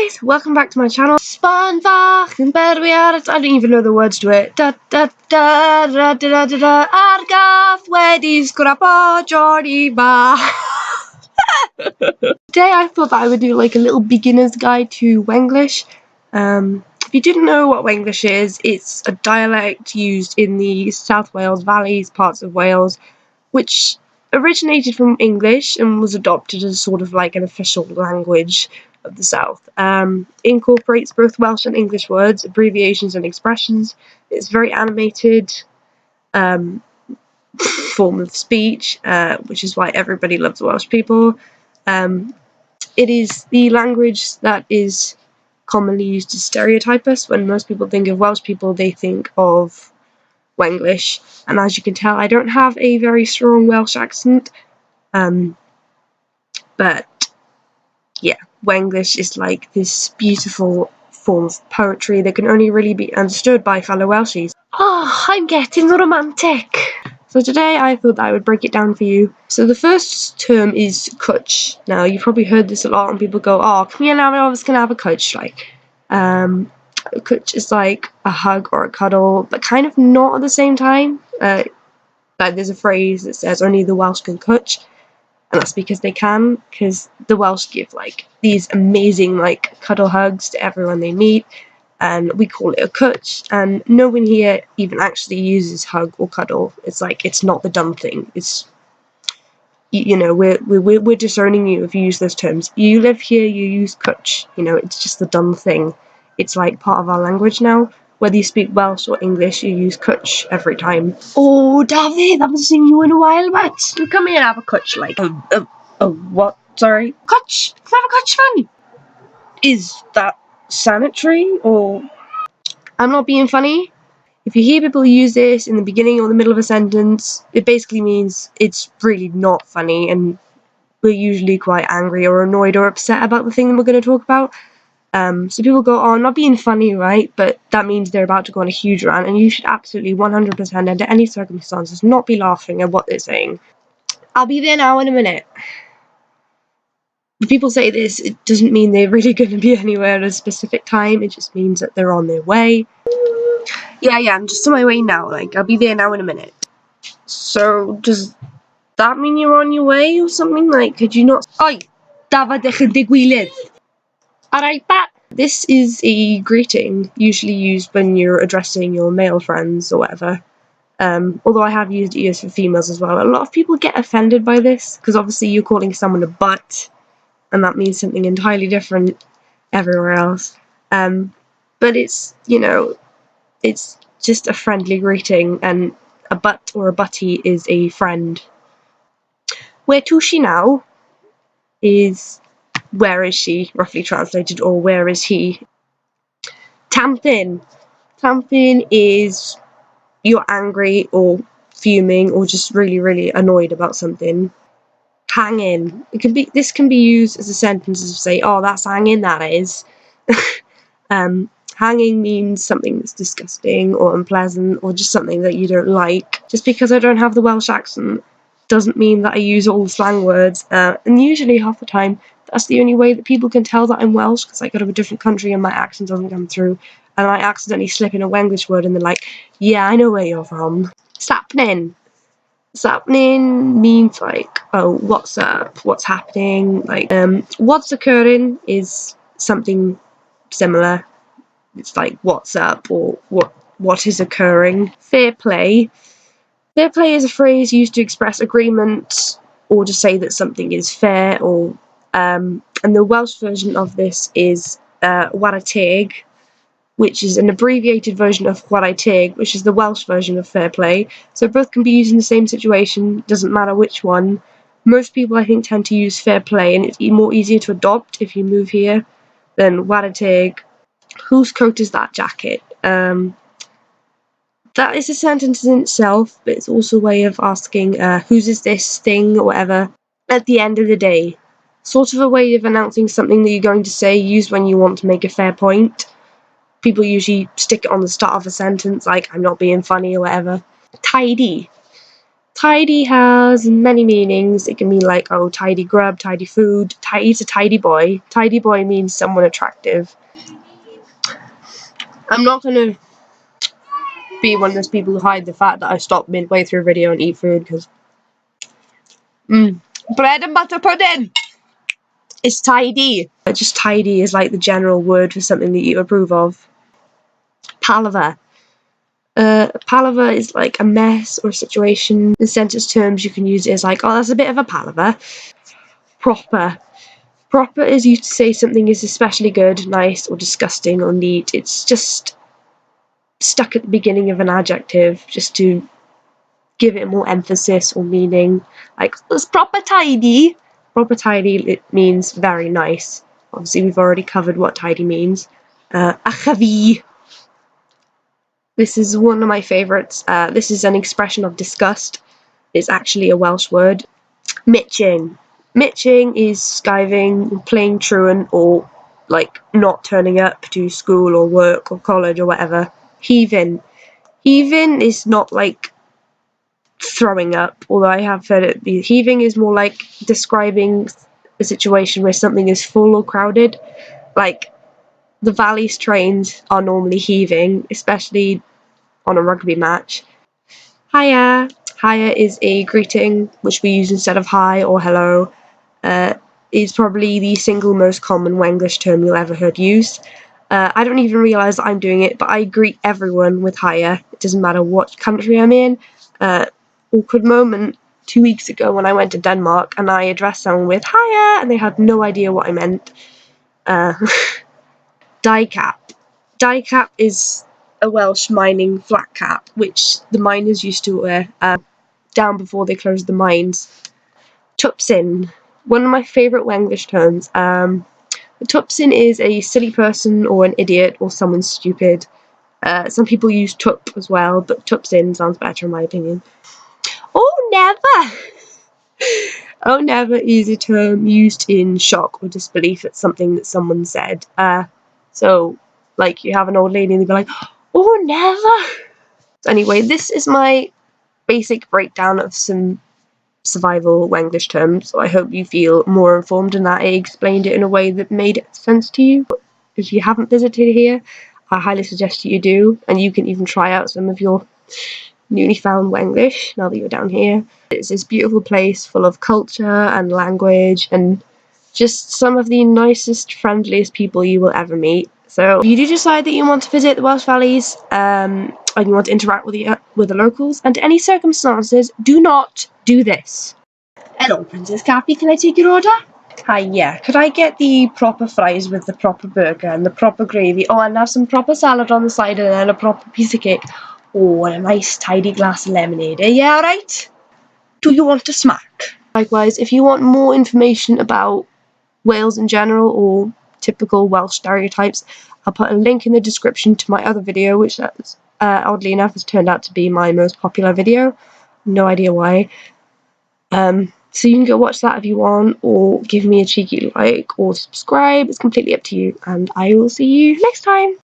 guys, welcome back to my channel. Spanvach and I don't even know the words to it. Da da da da da da da Argath wedis grapa Jordi ba. Today I thought that I would do like a little beginner's guide to Wenglish. If you didn't know what Wenglish is, it's a dialect used in the South Wales Valleys, parts of Wales, which originated from English and was adopted as sort of like an official language of the South. Incorporates both Welsh and English words, abbreviations and expressions. It's very animated form of speech, which is why everybody loves Welsh people. It is the language that is commonly used to stereotype us. When most people think of Welsh people, they think of Wenglish, and as you can tell, I don't have a very strong Welsh accent, but yeah, Wenglish is like this beautiful form of poetry that can only really be understood by fellow Welshies. Oh, I'm getting romantic! So today I thought that I would break it down for you. So the first term is cwtch. Now, you've probably heard this a lot when people go, oh, come here now, I was gonna have a cwtch, like, cwtch is like a hug or a cuddle, but kind of not at the same time. Like there's a phrase that says only the Welsh can cwtch, and that's because they can, because the Welsh give like these amazing like cuddle hugs to everyone they meet, and we call it a cwtch, and no one here even actually uses hug or cuddle. It's like, it's not the dumb thing. It's, you know, we're disowning you if you use those terms. You live here, you use cwtch, you know, it's just the dumb thing. It's like part of our language now. Whether you speak Welsh or English, you use cwtch every time. Oh, David, I haven't seen you in a while, but you come here and have a cwtch, like. What? Sorry? Cwtch! Let's have a cwtch fun! Is that sanitary, or? I'm not being funny. If you hear people use this in the beginning or the middle of a sentence, it basically means it's really not funny, and we're usually quite angry or annoyed or upset about the thing that we're going to talk about. So people go, oh, I'm not being funny, right? But that means they're about to go on a huge rant, and you should absolutely 100% under any circumstances not be laughing at what they're saying. I'll be there now in a minute. If people say this, it doesn't mean they're really going to be anywhere at a specific time. It just means that they're on their way. Yeah, I'm just on my way now. Like, I'll be there now in a minute. So, does that mean you're on your way or something? Like, could you not? Oi, David digwylydd. Alright, Pat. This is a greeting usually used when you're addressing your male friends or whatever. Although I have used it used for females as well. A lot of people get offended by this, because obviously you're calling someone a butt, and that means something entirely different everywhere else. But it's, you know, it's just a friendly greeting, and a butt or a butty is a friend. Where to she now is where is she, roughly translated, or where is he. Tampin. Tampin is you're angry or fuming or just really, really annoyed about something. Hanging. This can be used as a sentence to say, oh, that's hanging, that is. Hanging means something that's disgusting or unpleasant or just something that you don't like. Just because I don't have the Welsh accent doesn't mean that I use all the slang words. And usually half the time, that's the only way that people can tell that I'm Welsh, because I go to a different country and my accent doesn't come through. And I accidentally slip in a Wenglish word and they're like, yeah, I know where you're from. Sappnin. Sappnin means like, oh, what's up, what's happening, like, what's occurring is something similar. It's like, what's up, or what is occurring. Fair play. Fair play is a phrase used to express agreement or to say that something is fair, or, and the Welsh version of this is wara teg, which is an abbreviated version of wara teg, which is the Welsh version of fair play. So both can be used in the same situation, doesn't matter which one. Most people, I think, tend to use fair play, and it's more easier to adopt if you move here than wara teg. Whose coat is that jacket? That is a sentence in itself, but it's also a way of asking whose is this thing or whatever at the end of the day. Sort of a way of announcing something that you're going to say, used when you want to make a fair point. People usually stick it on the start of a sentence, like, I'm not being funny or whatever. Tidy. Tidy has many meanings. It can mean like, oh, tidy grub, tidy food, he's a tidy boy. Tidy boy means someone attractive. I'm not gonna be one of those people who hide the fact that I stop midway through a video and eat food, because bread and butter pudding is tidy. Just tidy is like the general word for something that you approve of. Palaver. Palaver is like a mess or a situation. In sentence terms, you can use it as like, oh, that's a bit of a palaver. Proper. Proper is used to say something is especially good, nice, or disgusting, or neat. It's just stuck at the beginning of an adjective just to give it more emphasis or meaning. Like, it's proper tidy. Proper tidy, it means very nice. Obviously, we've already covered what tidy means. Heavin. This is one of my favourites. This is an expression of disgust. It's actually a Welsh word. Mitching. Mitching is skiving, playing truant, or like not turning up to school or work or college or whatever. Heavin. Heaving is not like throwing up, although I have heard it be. Heaving is more like describing a situation where something is full or crowded. Like, the Valley's trains are normally heaving, especially on a rugby match. Hiya. Hiya is a greeting which we use instead of hi or hello. Is probably the single most common Wenglish term you'll ever heard used. I don't even realise that I'm doing it, but I greet everyone with hiya. It doesn't matter what country I'm in. Awkward moment 2 weeks ago when I went to Denmark and I addressed someone with hiya and they had no idea what I meant. Die cap. Die cap is a Welsh mining flat cap, which the miners used to wear down before they closed the mines. Twpsyn. One of my favourite Wenglish terms. A Twpsyn is a silly person or an idiot or someone stupid. Some people use tup as well, but Twpsyn sounds better in my opinion. Oh, never! Oh, never is a term used in shock or disbelief at something that someone said. So, like, you have an old lady and they go like, oh, never! So anyway, this is my basic breakdown of some survival Wenglish terms, so I hope you feel more informed and that I explained it in a way that made sense to you. If you haven't visited here, I highly suggest you do, and you can even try out some of your newly found Wenglish now that you're down here. It's this beautiful place full of culture and language and just some of the nicest, friendliest people you will ever meet. So if you do decide that you want to visit the Welsh Valleys and you want to interact with the locals, under any circumstances, do not do this. Hello, Princess Cappy, can I take your order? Hi, yeah. Could I get the proper fries with the proper burger and the proper gravy? Oh, and have some proper salad on the side and then a proper piece of cake. Oh, and a nice tidy glass of lemonade. Yeah, alright? Do you want a smack? Likewise, if you want more information about Wales in general or typical Welsh stereotypes, I'll put a link in the description to my other video, which oddly enough has turned out to be my most popular video. No idea why. So you can go watch that if you want, or give me a cheeky like or subscribe. It's completely up to you, and I will see you next time.